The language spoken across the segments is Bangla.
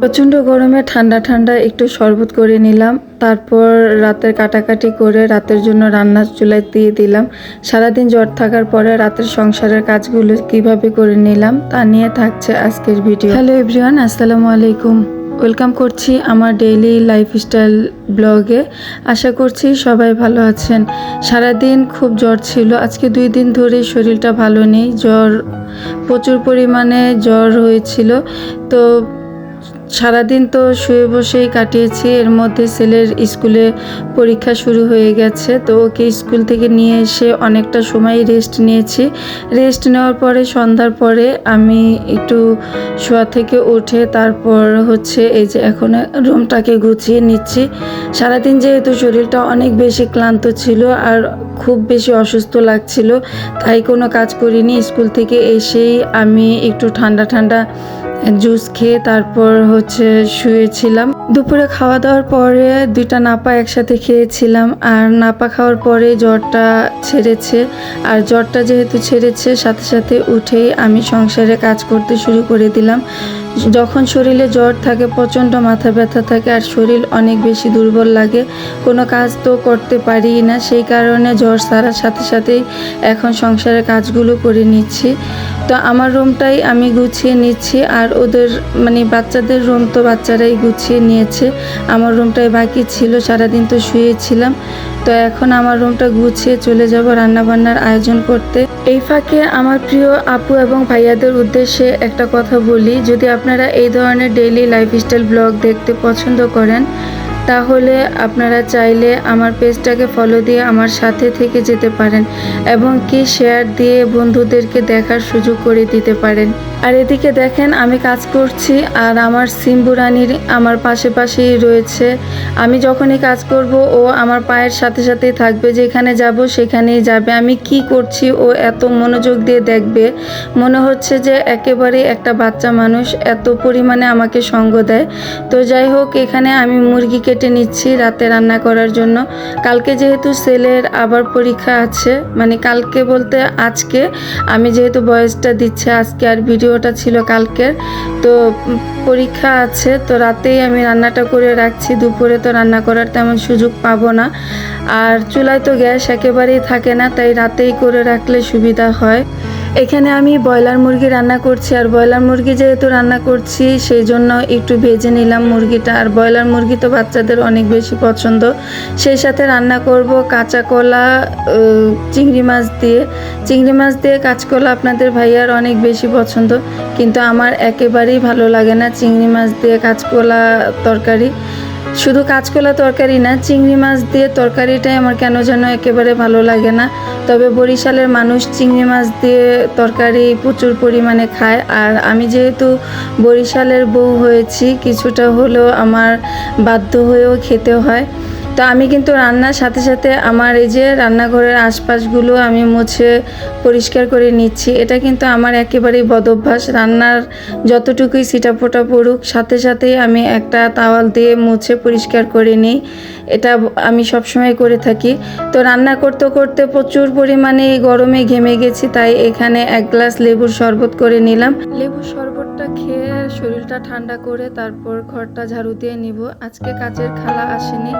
প্রচণ্ড গরমে ঠান্ডা ঠান্ডা একটু শরবত করে নিলাম। তারপর রাতের কাটাকাটি করে রাতের জন্য রান্নার চুলায় দিয়ে দিলাম। সারাদিন জ্বর থাকার পরে রাতের সংসারের কাজগুলো কিভাবে করে নিলাম তা নিয়ে থাকছে আজকের ভিডিও। হ্যালো এভরিওয়ান, আসসালামু আলাইকুম। ওয়েলকাম করছি আমার ডেইলি লাইফস্টাইল ব্লগে। আশা করছি সবাই ভালো আছেন। সারাদিন খুব জ্বর ছিল, আজকে 2 দিন ধরে শরীরটা ভালো নেই। প্রচুর পরিমাণে জ্বর হয়েছিল। তো সারাদিন তো শুয়ে বসেই কাটিয়েছি। এর মধ্যে ছেলের স্কুলে পরীক্ষা শুরু হয়ে গেছে, তো ওকে স্কুল থেকে নিয়ে এসে অনেকটা সময় রেস্ট নিয়েছি। রেস্ট নেওয়ার পরে সন্ধ্যার পরে আমি একটু শোয়া থেকে উঠে তারপর এই যে এখন রুমটাকে গুছিয়ে নিচ্ছি। সারাদিন যেহেতু শরীরটা অনেক বেশি ক্লান্ত ছিল আর খুব বেশি অসুস্থ লাগছিল, তাই কোনো কাজ করিনি। স্কুল থেকে এসেই আমি একটু ঠান্ডা ঠান্ডা জুস খেয়ে তারপর শুয়েছিলাম। দুপুরে খাওয়া দাওয়ার পরে 2টা নাপা একসাথে খেয়েছিলাম, আর নাপা খাওয়ার পরে জ্বরটা ছেড়েছে। আর জ্বরটা যেহেতু ছেড়েছে, সাথে সাথে উঠেই আমি সংসারে কাজ করতে শুরু করে দিলাম। যখন শরীরে জ্বর থাকে প্রচণ্ড মাথা ব্যথা থাকে আর শরীর অনেক বেশি দুর্বল লাগে, কোনো কাজ তো করতে পারি না। সেই কারণে জ্বর ছাড়ার সাথে সাথেই এখন সংসারের কাজগুলো করে নিচ্ছি। তো আমার রুমটাই আমি গুছিয়ে নিচ্ছি, আর ওদের বাচ্চাদের রুম তো বাচ্চারাই গুছিয়ে নিয়েছে। আমার রুমটাই বাকি ছিল, সারাদিন তো শুয়েছিলাম। তো এখন আমার রুমটা গুছিয়ে চলে যাব রান্নাবান্নার আয়োজন করতে। এই ফাঁকে আমার প্রিয় আপু এবং ভাইয়াদের উদ্দেশ্যে একটা কথা বলি, যদি আপনারা এই ধরনের ডেইলি লাইফস্টাইল ব্লগ দেখতে পছন্দ করেন, তাহলে আপনারা চাইলে আমার পেজটাকে ফলো দিয়ে আমার সাথে থেকে যেতে পারেন এবং শেয়ার দিয়ে বন্ধুদেরকে দেখার সুযোগ করে দিতে পারেন। আর এদিকে দেখেন আমি কাজ করছি, আর আমার সিম্বুরানির আমার পাশেই রয়েছে। আমি যখনই কাজ করব ও আমার পায়ের সাথে সাথেই থাকবে, যেখানে যাব সেখানেই যাবে। আমি কি করছি ও এত মনোযোগ দিয়ে দেখবে, মনে হচ্ছে যে একেবারে একটা বাচ্চা মানুষ, এত পরিমাণে আমাকে সঙ্গ দেয়। তো যাই হোক, এখানে আমি মুরগি কেটে নিচ্ছি রাতে রান্না করার জন্য। কালকে যেহেতু ছেলের আবার পরীক্ষা আছে, কালকে বলতে আজকে, আমি যেহেতু ভয়েসটা দিচ্ছি আজকে আর ভিডিওটা ছিল কালকের, তো পরীক্ষা আছে, তো রাতেই আমি রান্নাটা করে রাখছি। দুপুরে তো রান্না করার তেমন সুযোগ পাবো না, আর চুলায় তো গ্যাস একেবারেই থাকে না, তাই রাতেই করে রাখলে সুবিধা হয়। এখানে আমি ব্রয়লার মুরগি রান্না করছি, আর ব্রয়লার মুরগি যেহেতু রান্না করছি সেই জন্য একটু ভেজে নিলাম মুরগিটা। আর ব্রয়লার মুরগি তো বাচ্চাদের অনেক বেশি পছন্দ। সেই সাথে রান্না করব কাঁচা কলা, চিংড়ি মাছ দিয়ে কাঁচকলা। আপনাদের ভাইয়ার অনেক বেশি পছন্দ, কিন্তু আমার একেবারেই ভালো লাগে না চিংড়ি মাছ দিয়ে কাঁচকলা তরকারি। শুধু কাঁচকলা তরকারি না, চিংড়ি মাছ দিয়ে তরকারিটাই আমার কেন যেন একেবারে ভালো লাগে না। তবে বরিশালের মানুষ চিংড়ি মাছ দিয়ে তরকারি প্রচুর পরিমাণে খায়, আর আমি যেহেতু বরিশালের বউ হয়েছি, কিছুটা হলেও আমার বাধ্য হয়েও খেতে হয়। তো আমি কিন্তু রান্নার সাথে সাথে আমার এই যে রান্নাঘরের আশপাশগুলো আমি মুছে পরিষ্কার করে নিচ্ছি। এটা কিন্তু আমার একেবারেই বদভ্যাস। রান্নার যতটুকুই ছিটাফোটা পড়ুক, সাথে সাথেই আমি একটা তাওয়াল দিয়ে মুছে পরিষ্কার করে নিই। এটা আমি সবসময় করে থাকি। তো রান্না করতে করতে প্রচুর পরিমাণে গরমে ঘেমে গেছি, তাই এখানে 1 গ্লাস লেবুর শরবত করে নিলাম। লেবুর শরবতটা খেয়ে শরীরটা ঠান্ডা করে তারপর ঘরটা ঝাড়ু দিয়ে নিব। আজকে কাজের খালা আসেনি,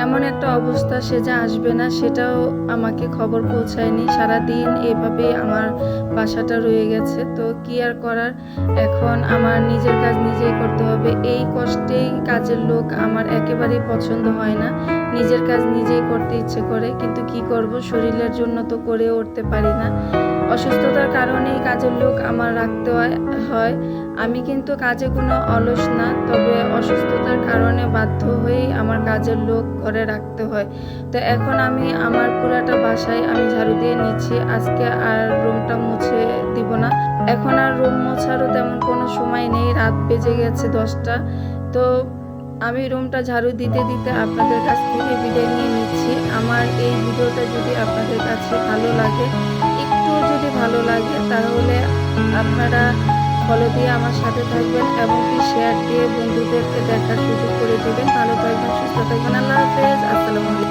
এমন একটা অবস্থা সে যে আসবে না সেটাও আমাকে খবর পৌঁছায়নি। সারাদিন এভাবে আমার বাসাটা রয়ে গেছে। তো কি আর করার, এখন আমার নিজের কাজ নিজেই করতে হবে। এই কষ্টেই কাজের লোক আমার একেবারেই পছন্দ হয় না। নিজের কাজ নিজেই করতে ইচ্ছে করে, কিন্তু কি করব, শরীরের জন্য তো করে উঠতে পারি না। অসুস্থতার কারণেই কাজের লোক আমার রাখতে হয়। আমি কিন্তু কাজে কোনো অলস না, তবে অসুস্থতার কারণে বাধ্য হয়েই আমার কাজের লোক ঘরে রাখতে হয়। তো এখন আমি আমার পুরাটা বাসায় আমি ঝাড়ু দিয়ে নিচ্ছি। আজকে আর রুমটা মুছে দিব না। এখন আর রুম মোছারও তেমন কোনো সময় নেই, রাত বেজে গেছে 10টা। তো আমি রুমটা ঝাড়ু দিতে দিতে আপনাদের কাছ থেকে বিদায় নিয়ে নিচ্ছি। আমার এই ভিডিওটা যদি আপনাদের কাছে ভালো লাগে, একটু যদি ভালো লাগে, তাহলে আপনারা ফলো দিয়ে আমার সাথে থাকবেন এবং শেয়ার দিয়ে বন্ধুদেরকে দেখার সুযোগ করে দেবেন। ভালো থাকবেন, সুস্থ থাকবেন। আল্লাহ হাফেজ, আসসালামু আলাইকুম।